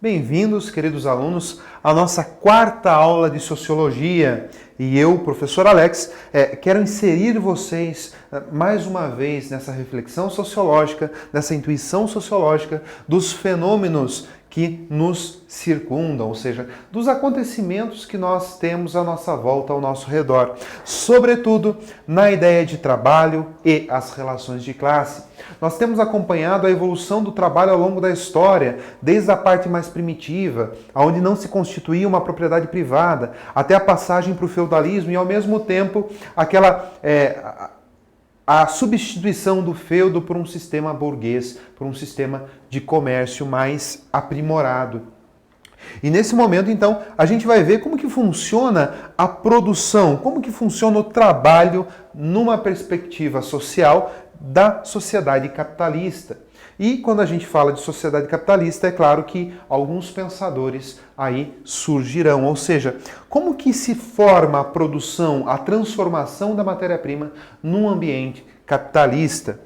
Bem-vindos, queridos alunos, à nossa quarta aula de Sociologia. E eu, professor Alex, quero inserir vocês mais uma vez nessa reflexão sociológica, nessa intuição sociológica dos fenômenos que nos circundam, ou seja, dos acontecimentos que nós temos à nossa volta, ao nosso redor. Sobretudo na ideia de trabalho e as relações de classe. Nós temos acompanhado a evolução do trabalho ao longo da história, desde a parte mais primitiva, onde não se constituía uma propriedade privada, até a passagem para o feudalismo e, ao mesmo tempo, a substituição do feudo por um sistema burguês, por um sistema de comércio mais aprimorado. E nesse momento, então, a gente vai ver como que funciona a produção, como que funciona o trabalho numa perspectiva social da sociedade capitalista. E quando a gente fala de sociedade capitalista, é claro que alguns pensadores aí surgirão. Ou seja, como que se forma a produção, a transformação da matéria-prima num ambiente capitalista?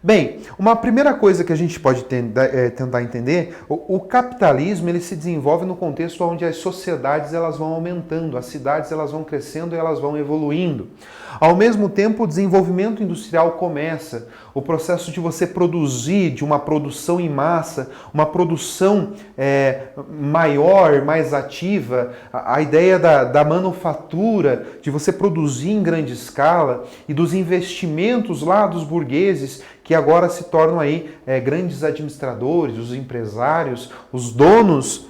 Bem, uma primeira coisa que a gente pode tentar entender, o capitalismo ele se desenvolve no contexto onde as sociedades elas vão aumentando, as cidades elas vão crescendo e elas vão evoluindo. Ao mesmo tempo, o desenvolvimento industrial começa, o processo de você produzir, de uma produção em massa, uma produção maior, mais ativa, a ideia da manufatura, de você produzir em grande escala e dos investimentos lá dos burgueses que agora se tornam aí grandes administradores, os empresários, os donos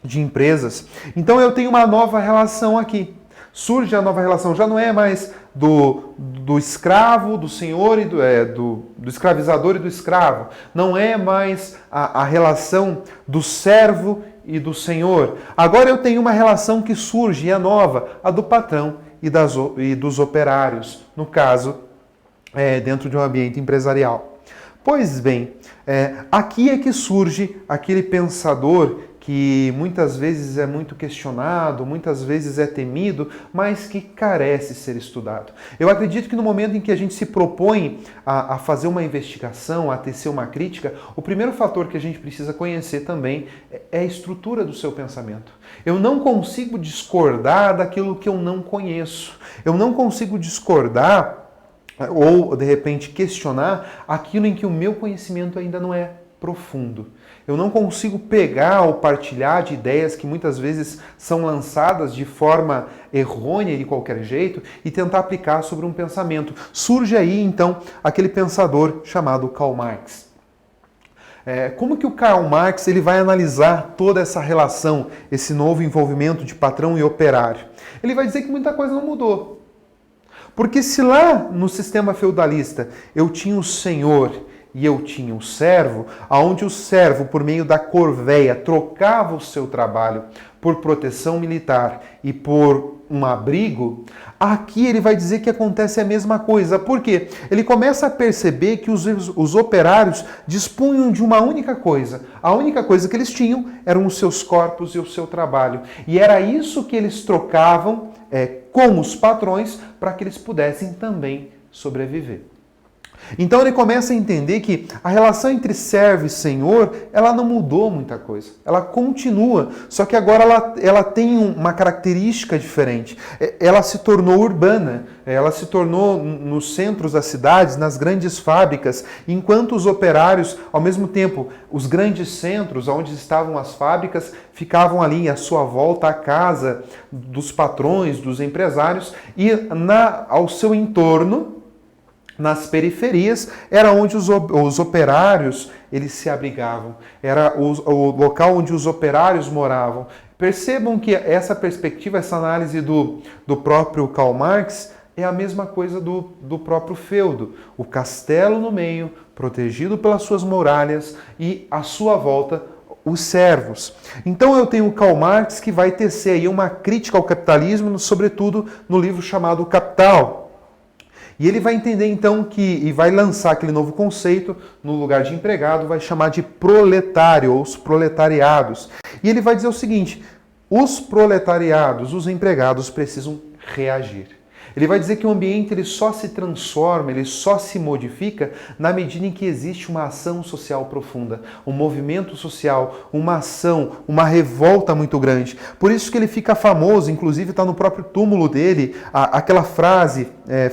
de empresas. Então eu tenho uma nova relação aqui. Surge a nova relação, já não é mais do escravo, do senhor e do escravizador e do escravo. Não é mais a relação do servo e do senhor. Agora eu tenho uma relação que surge, e é nova, a do patrão e dos operários, no caso, dentro de um ambiente empresarial. Pois bem, aqui é que surge aquele pensador que muitas vezes é muito questionado, muitas vezes é temido, mas que carece ser estudado. Eu acredito que no momento em que a gente se propõe a fazer uma investigação, a tecer uma crítica, o primeiro fator que a gente precisa conhecer também é a estrutura do seu pensamento. Eu não consigo discordar daquilo que eu não conheço. Eu não consigo discordar ou, de repente, questionar aquilo em que o meu conhecimento ainda não é profundo. Eu não consigo pegar ou partilhar de ideias que muitas vezes são lançadas de forma errônea de qualquer jeito e tentar aplicar sobre um pensamento. Surge aí, então, aquele pensador chamado Karl Marx. Como que o Karl Marx ele vai analisar toda essa relação, esse novo envolvimento de patrão e operário? Ele vai dizer que muita coisa não mudou. Porque se lá no sistema feudalista eu tinha o senhor e eu tinha o servo, aonde o servo, por meio da corveia, trocava o seu trabalho por proteção militar e por um abrigo, aqui ele vai dizer que acontece a mesma coisa. Por quê? Ele começa a perceber que os operários dispunham de uma única coisa. A única coisa que eles tinham eram os seus corpos e o seu trabalho. E era isso que eles trocavam com os patrões para que eles pudessem também sobreviver. Então ele começa a entender que a relação entre servo e senhor, ela não mudou muita coisa. Ela continua, só que agora ela tem uma característica diferente. Ela se tornou urbana, ela se tornou nos centros das cidades, nas grandes fábricas, enquanto os operários, ao mesmo tempo, os grandes centros, onde estavam as fábricas, ficavam ali à sua volta, à casa dos patrões, dos empresários, e ao seu entorno, nas periferias, era onde os operários eles se abrigavam, era o local onde os operários moravam. Percebam que essa perspectiva, essa análise do próprio Karl Marx é a mesma coisa do próprio feudo. O castelo no meio, protegido pelas suas muralhas e à sua volta os servos. Então eu tenho o Karl Marx que vai tecer aí uma crítica ao capitalismo, sobretudo no livro chamado Capital. E ele vai entender então e vai lançar aquele novo conceito, no lugar de empregado, vai chamar de proletário, ou os proletariados. E ele vai dizer o seguinte: os proletariados, os empregados precisam reagir. Ele vai dizer que o ambiente ele só se transforma, ele só se modifica na medida em que existe uma ação social profunda, um movimento social, uma ação, uma revolta muito grande. Por isso que ele fica famoso, inclusive está no próprio túmulo dele, aquela frase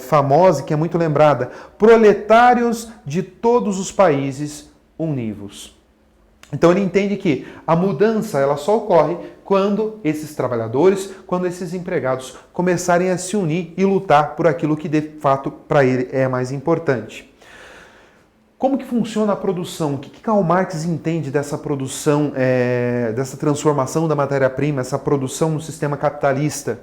famosa que é muito lembrada: proletários de todos os países univos. Então ele entende que a mudança ela só ocorre quando esses trabalhadores, quando esses empregados começarem a se unir e lutar por aquilo que de fato para ele é mais importante. Como que funciona a produção? O que Karl Marx entende dessa produção, dessa transformação da matéria-prima, essa produção no sistema capitalista?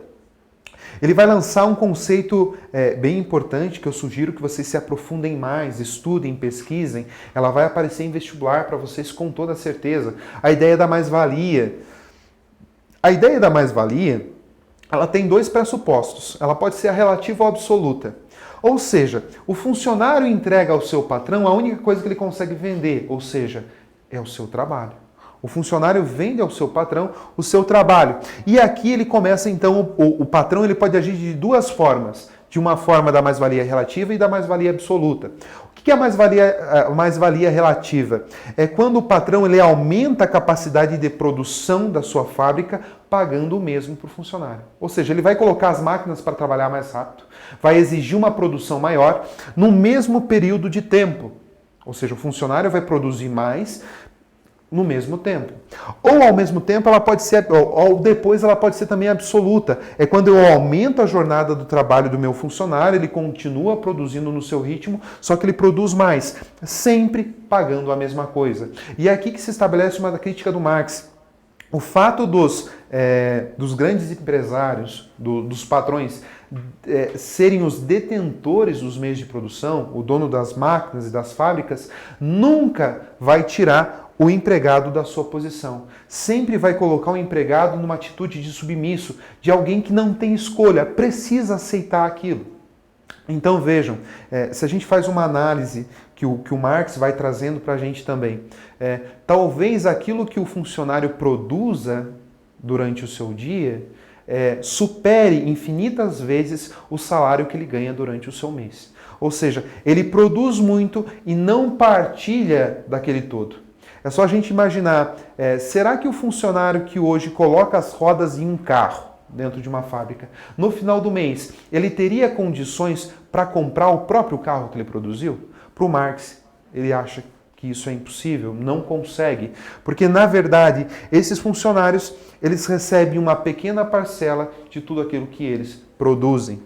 Ele vai lançar um conceito bem importante que eu sugiro que vocês se aprofundem mais, estudem, pesquisem. Ela vai aparecer em vestibular para vocês com toda certeza. A ideia da mais-valia. A ideia da mais-valia, ela tem dois pressupostos. Ela pode ser a relativa ou a absoluta. Ou seja, o funcionário entrega ao seu patrão a única coisa que ele consegue vender, ou seja, é o seu trabalho. O funcionário vende ao seu patrão o seu trabalho. E aqui ele começa, então, o patrão ele pode agir de duas formas. De uma forma da mais-valia relativa e da mais-valia absoluta. O que é a mais-valia relativa? É quando o patrão ele aumenta a capacidade de produção da sua fábrica pagando o mesmo para o funcionário. Ou seja, ele vai colocar as máquinas para trabalhar mais rápido, vai exigir uma produção maior no mesmo período de tempo. Ou seja, o funcionário vai produzir mais no mesmo tempo. Ou ao mesmo tempo ela pode ser, ou depois ela pode ser também absoluta. É quando eu aumento a jornada do trabalho do meu funcionário, ele continua produzindo no seu ritmo, só que ele produz mais, sempre pagando a mesma coisa. E é aqui que se estabelece uma crítica do Marx. O fato dos grandes empresários, dos patrões, serem os detentores dos meios de produção, o dono das máquinas e das fábricas, nunca vai tirar o empregado da sua posição. Sempre vai colocar o empregado numa atitude de submisso, de alguém que não tem escolha, precisa aceitar aquilo. Então vejam, se a gente faz uma análise que o Marx vai trazendo para a gente também, talvez aquilo que o funcionário produza durante o seu dia supere infinitas vezes o salário que ele ganha durante o seu mês. Ou seja, ele produz muito e não partilha daquele todo. É só a gente imaginar, será que o funcionário que hoje coloca as rodas em um carro dentro de uma fábrica, no final do mês, ele teria condições para comprar o próprio carro que ele produziu? Para o Marx, ele acha que isso é impossível, não consegue, porque na verdade esses funcionários eles recebem uma pequena parcela de tudo aquilo que eles produzem.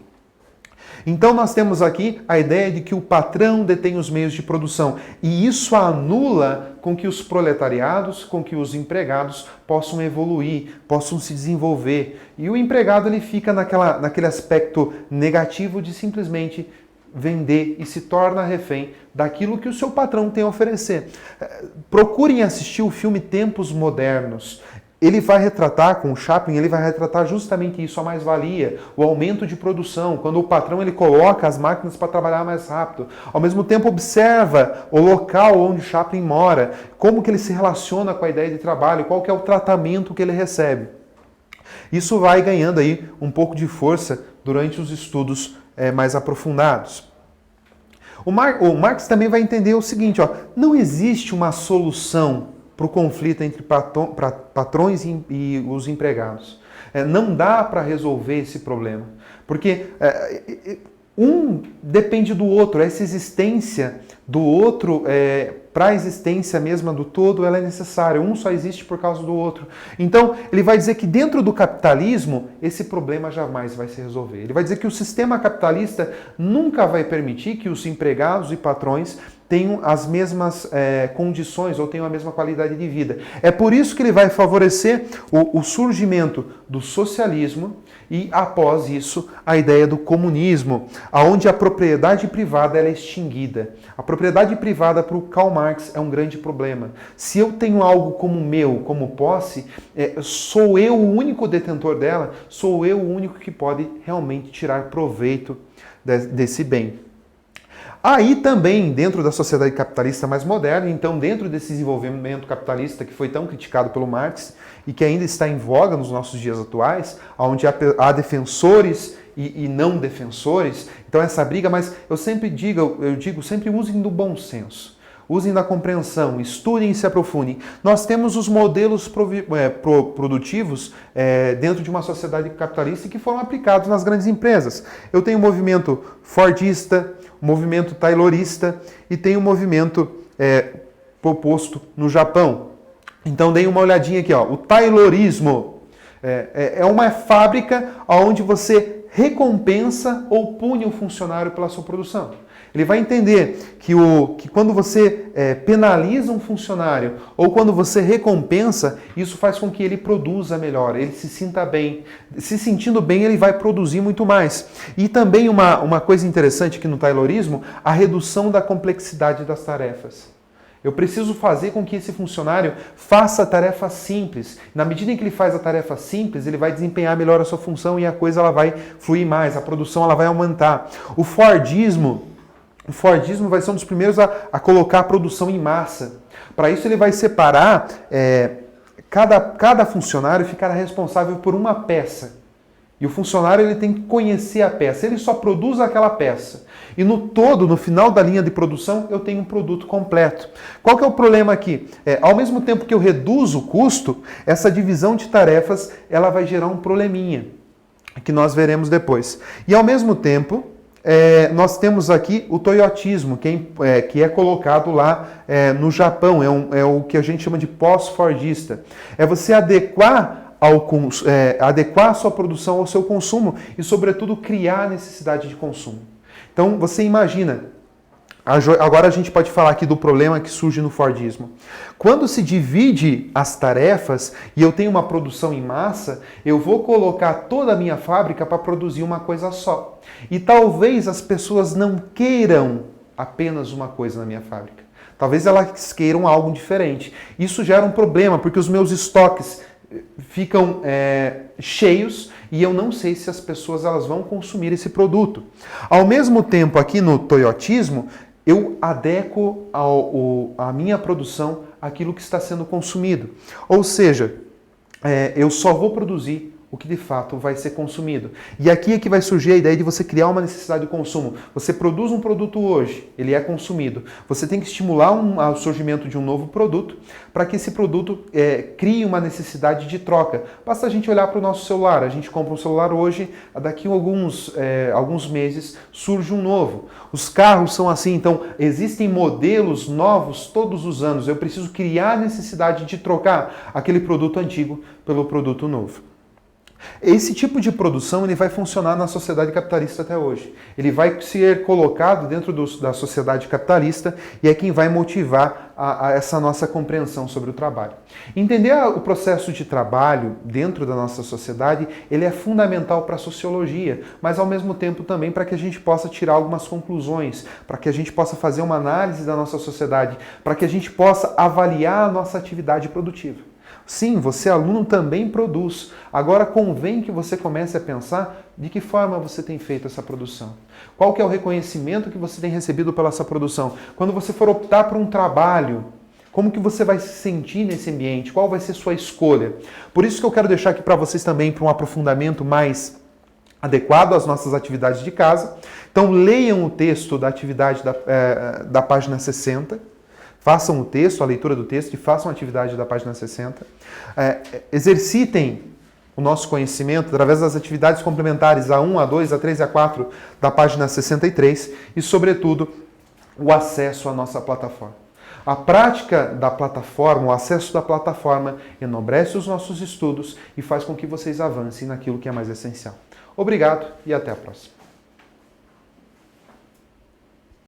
Então nós temos aqui a ideia de que o patrão detém os meios de produção e isso anula com que os proletariados, com que os empregados possam evoluir, possam se desenvolver. E o empregado ele fica naquele aspecto negativo de simplesmente vender e se torna refém daquilo que o seu patrão tem a oferecer. Procurem assistir o filme Tempos Modernos. Ele vai retratar, com o Chaplin, ele vai retratar justamente isso, a mais-valia, o aumento de produção, quando o patrão ele coloca as máquinas para trabalhar mais rápido. Ao mesmo tempo, observa o local onde Chaplin mora, como que ele se relaciona com a ideia de trabalho, qual que é o tratamento que ele recebe. Isso vai ganhando aí um pouco de força durante os estudos mais aprofundados. O Marx também vai entender o seguinte, não existe uma solução para o conflito entre patrões e os empregados. Não dá para resolver esse problema, porque um depende do outro, essa existência do outro, para a existência mesma do todo, ela é necessária, um só existe por causa do outro. Então, ele vai dizer que dentro do capitalismo, esse problema jamais vai se resolver. Ele vai dizer que o sistema capitalista nunca vai permitir que os empregados e patrões tenham as mesmas condições ou tenham a mesma qualidade de vida. É por isso que ele vai favorecer o surgimento do socialismo e, após isso, a ideia do comunismo, onde a propriedade privada ela é extinguida. A propriedade privada para o Karl Marx é um grande problema. Se eu tenho algo como meu, como posse, sou eu o único detentor dela, sou eu o único que pode realmente tirar proveito desse bem. Aí também, dentro da sociedade capitalista mais moderna, então dentro desse desenvolvimento capitalista que foi tão criticado pelo Marx e que ainda está em voga nos nossos dias atuais, onde há defensores e não defensores. Então essa briga, mas eu digo, sempre usem do bom senso. Usem da compreensão, estudem e se aprofundem. Nós temos os modelos produtivos dentro de uma sociedade capitalista que foram aplicados nas grandes empresas. Eu tenho o movimento fordista, o movimento taylorista e tenho o movimento proposto no Japão. Então deem uma olhadinha aqui, ó. O taylorismo é uma fábrica onde você recompensa ou pune o funcionário pela sua produção. Ele vai entender que quando você penaliza um funcionário ou quando você recompensa, isso faz com que ele produza melhor, ele se sinta bem. Se sentindo bem, ele vai produzir muito mais. E também uma coisa interessante aqui no taylorismo, a redução da complexidade das tarefas. Eu preciso fazer com que esse funcionário faça tarefas simples. Na medida em que ele faz a tarefa simples, ele vai desempenhar melhor a sua função e a coisa ela vai fluir mais, a produção ela vai aumentar. O Fordismo vai ser um dos primeiros a colocar a produção em massa. Para isso ele vai separar, cada funcionário ficará responsável por uma peça. E o funcionário ele tem que conhecer a peça, ele só produz aquela peça. E no final da linha de produção, eu tenho um produto completo. Qual que é o problema aqui? Ao mesmo tempo que eu reduzo o custo, essa divisão de tarefas ela vai gerar um probleminha, que nós veremos depois. E ao mesmo tempo, nós temos aqui o toyotismo, que é colocado lá no Japão, é o que a gente chama de pós-fordista. É você adequar a sua produção ao seu consumo e, sobretudo, criar a necessidade de consumo. Então, você imagina, agora a gente pode falar aqui do problema que surge no Fordismo. Quando se divide as tarefas e eu tenho uma produção em massa, eu vou colocar toda a minha fábrica para produzir uma coisa só. E talvez as pessoas não queiram apenas uma coisa na minha fábrica. Talvez elas queiram algo diferente. Isso gera um problema, porque os meus estoques ficam cheios e eu não sei se as pessoas elas vão consumir esse produto. Ao mesmo tempo, aqui no toyotismo, eu adequo a minha produção àquilo que está sendo consumido. Ou seja, eu só vou produzir o que de fato vai ser consumido. E aqui é que vai surgir a ideia de você criar uma necessidade de consumo. Você produz um produto hoje, ele é consumido. Você tem que estimular o surgimento de um novo produto para que esse produto crie uma necessidade de troca. Basta a gente olhar para o nosso celular. A gente compra um celular hoje, daqui a alguns meses surge um novo. Os carros são assim, então existem modelos novos todos os anos. Eu preciso criar a necessidade de trocar aquele produto antigo pelo produto novo. Esse tipo de produção ele vai funcionar na sociedade capitalista até hoje. Ele vai ser colocado dentro da sociedade capitalista e é quem vai motivar a essa nossa compreensão sobre o trabalho. Entender o processo de trabalho dentro da nossa sociedade, ele é fundamental para a sociologia, mas ao mesmo tempo também para que a gente possa tirar algumas conclusões, para que a gente possa fazer uma análise da nossa sociedade, para que a gente possa avaliar a nossa atividade produtiva. Sim, você aluno também produz. Agora convém que você comece a pensar de que forma você tem feito essa produção. Qual que é o reconhecimento que você tem recebido pela essa produção? Quando você for optar por um trabalho, como que você vai se sentir nesse ambiente? Qual vai ser sua escolha? Por isso que eu quero deixar aqui para vocês também para um aprofundamento mais adequado às nossas atividades de casa. Então leiam o texto da atividade da página 60. Façam o texto, a leitura do texto e façam a atividade da página 60. Exercitem o nosso conhecimento através das atividades complementares A1, A2, A3 e A4 da página 63 e, sobretudo, o acesso à nossa plataforma. A prática da plataforma, o acesso da plataforma, enobrece os nossos estudos e faz com que vocês avancem naquilo que é mais essencial. Obrigado e até a próxima.